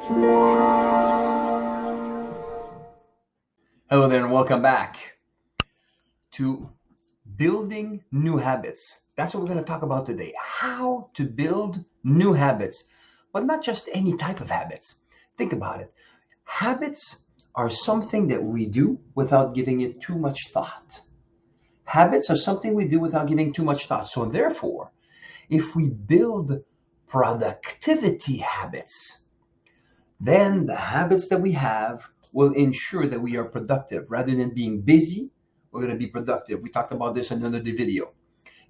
Hello there and welcome back to building new habits. That's what we're going to talk about today. How to build new habits, but not just any type of habits. Think about it. Habits are something that we do without giving it too much thought. Habits are something we do without giving too much thought. So therefore, if we build productivity habits, then the habits that we have will ensure that we are productive. Rather than being busy, we're going to be productive. We talked about this in another video.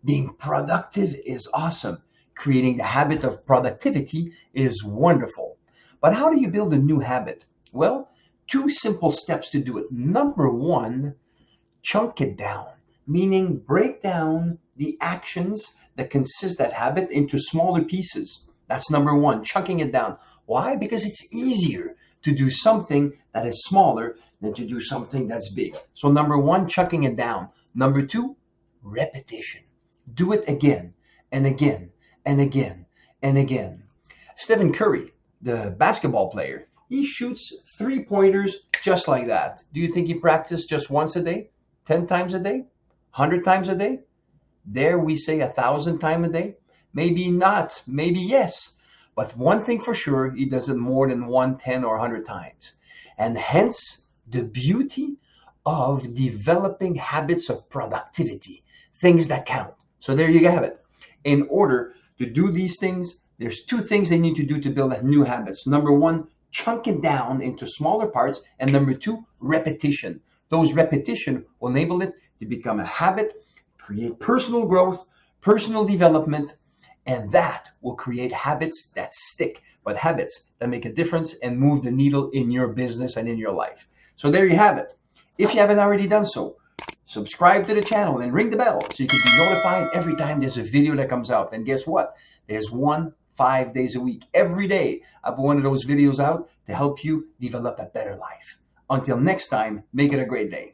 Being productive is awesome. Creating the habit of productivity is wonderful. But how do you build a new habit? Well, two simple steps to do it. Number one, chunk it down, meaning break down the actions that consist that habit into smaller pieces. That's number one, chunking it down. Why? Because it's easier to do something that is smaller than to do something that's big. So number one, chunking it down. Number two, repetition. Do it again and again and again and again. Stephen Curry, the basketball player, he shoots three-pointers just like that. Do you think he practiced just once a day, 10 times a day, 100 times a day? Dare we say 1,000 times a day? Maybe not, maybe yes. But one thing for sure, he does it more than 1, 10, or 100 times. And hence, the beauty of developing habits of productivity, things that count. So there you have it. In order to do these things, there's two things they need to do to build new habits. Number one, chunk it down into smaller parts. And number two, repetition. Those repetition will enable it to become a habit, create personal growth, personal development, and that will create habits that stick, but habits that make a difference and move the needle in your business and in your life. So there you have it. If you haven't already done so, subscribe to the channel and ring the bell so you can be notified every time there's a video that comes out. And guess what? There's 5 days a week. Every day, I put one of those videos out to help you develop a better life. Until next time, make it a great day.